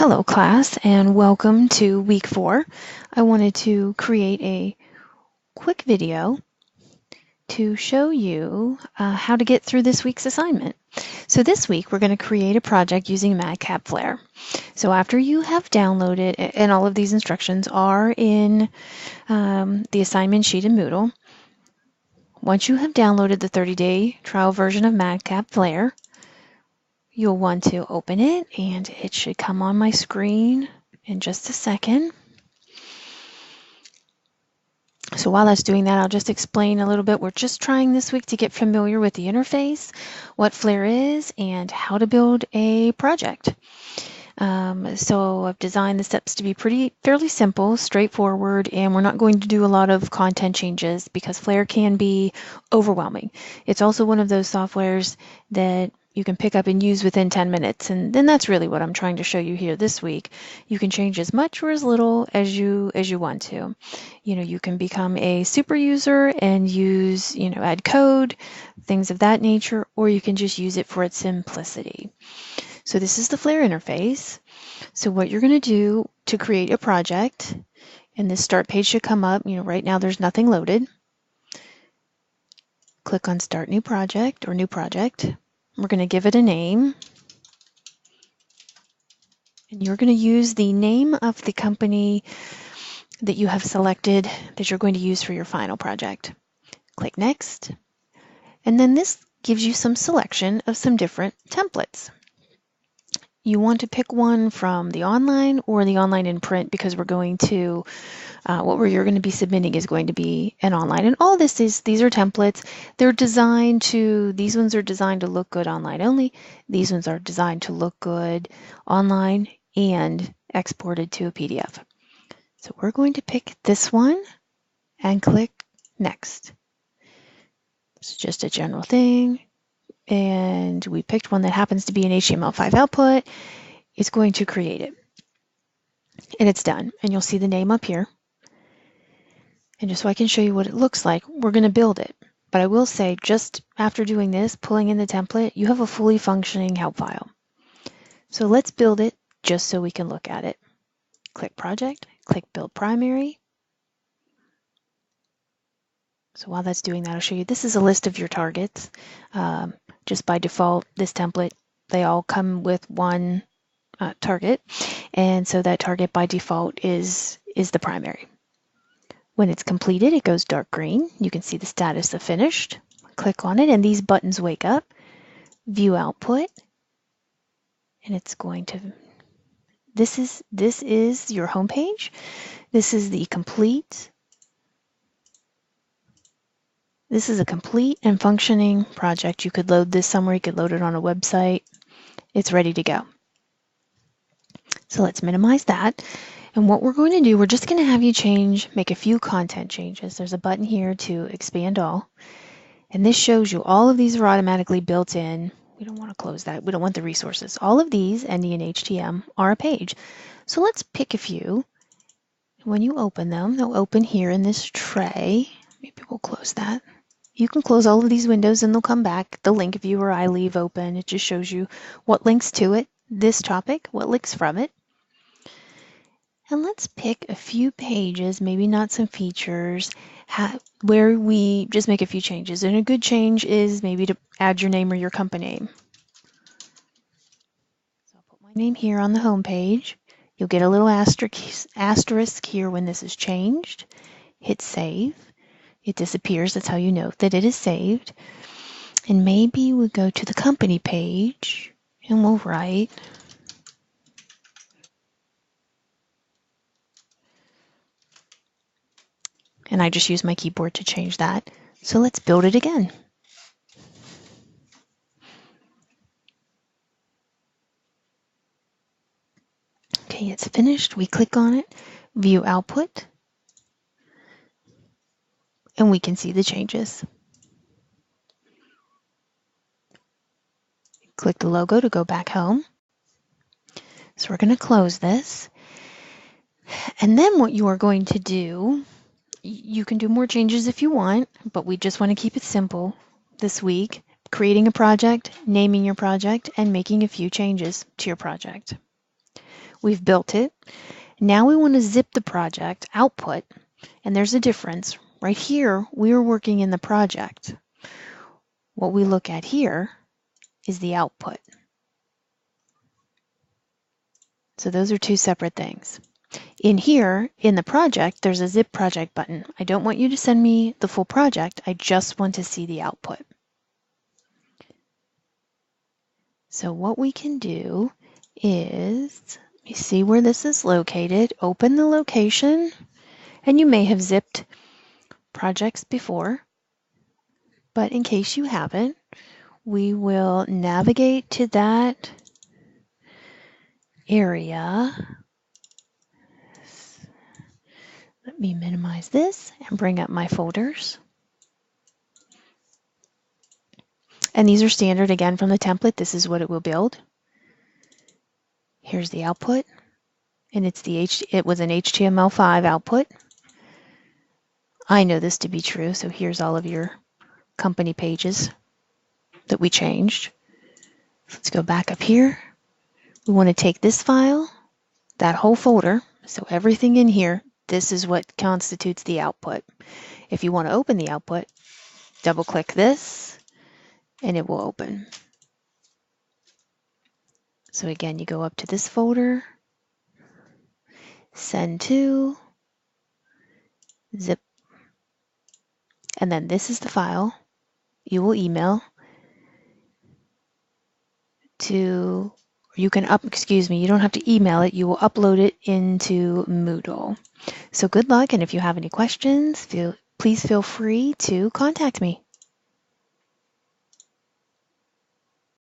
Hello class and welcome to week 4. I wanted to create a quick video to show you how to get through this week's assignment. So this week we're going to create a project using MadCap Flare. So after you have downloaded, and all of these instructions are in the assignment sheet in Moodle, once you have downloaded the 30-day trial version of MadCap Flare, you'll want to open it, and it should come on my screen in just a second. So while that's doing that, I'll just explain a little bit. We're just trying this week to get familiar with the interface, what Flare is, and how to build a project. So I've designed the steps to be fairly simple, straightforward, and we're not going to do a lot of content changes because Flare can be overwhelming. It's also one of those softwares that you can pick up and use within 10 minutes. And then that's really what I'm trying to show you here this week. You can change as much or as little as you want to. You can become a super user and use, add code, things of that nature, or you can just use it for its simplicity. So this is the Flare interface. So what you're going to do to create a project, and this start page should come up. Right now there's nothing loaded. Click on Start New Project or New Project. We're going to give it a name. And you're going to use the name of the company that you have selected that you're going to use for your final project. Click Next. And then this gives you some selection of some different templates. You want to pick one from the online or the online in print because we're going to, you're going to be submitting is going to be an online. And all these are templates. These ones are designed to look good online only. These ones are designed to look good online and exported to a PDF. So we're going to pick this one and click Next. It's just a general thing. And we picked one that happens to be an HTML5 output. It's going to create it. And it's done. And you'll see the name up here. And just so I can show you what it looks like, we're going to build it. But I will say, just after doing this, pulling in the template, you have a fully functioning help file. So let's build it just so we can look at it. Click Project, click Build Primary. So while that's doing that, I'll show you. This is a list of your targets. Just by default, this template, they all come with one target. And so that target by default is the primary. When it's completed, it goes dark green. You can see the status of finished. Click on it, and these buttons wake up. View output. And it's going to, this is your home page. This is the complete. This is a complete and functioning project. You could load this somewhere. You could load it on a website. It's ready to go. So let's minimize that. And what we're going to do, we're just going to have you make a few content changes. There's a button here to expand all. And this shows you all of these are automatically built in. We don't want to close that. We don't want the resources. All of these, ND and HTM, are a page. So let's pick a few. When you open them, they'll open here in this tray. Maybe we'll close that. You can close all of these windows and they'll come back. The link viewer I leave open. It just shows you what links to it, this topic, what links from it. And let's pick a few pages, maybe not some features, where we just make a few changes. And a good change is maybe to add your name or your company name. So I'll put my name here on the home page. You'll get a little asterisk here when this is changed. Hit Save. It disappears. That's how you know that it is saved. And maybe we'll go to the company page and we'll write and I just use my keyboard to change that. So let's build it again. Okay, it's finished. We click on it, view output, and we can see the changes. Click the logo to go back home. So we're going to close this. And then what you are going to do, you can do more changes if you want, but we just want to keep it simple this week. Creating a project, naming your project, and making a few changes to your project. We've built it. Now we want to zip the project output, and there's a difference. Right here, we are working in the project. What we look at here is the output. So those are two separate things. In here, in the project, there's a zip project button. I don't want you to send me the full project. I just want to see the output. So what we can do is, let me see where this is located, open the location, and you may have zipped projects before, but in case you haven't, we will navigate to that area. Let me minimize this and bring up my folders. And these are standard again from the template. This is what it will build. Here's the output, and it was an HTML5 output. I know this to be true, so here's all of your company pages that we changed. Let's go back up here. We want to take this file, that whole folder, so everything in here, this is what constitutes the output. If you want to open the output, double click this and it will open. So again, you go up to this folder, send to, zip, and then this is the file you will email to, you can you don't have to email it, you will upload it into Moodle. So good luck, and if you have any questions, please feel free to contact me.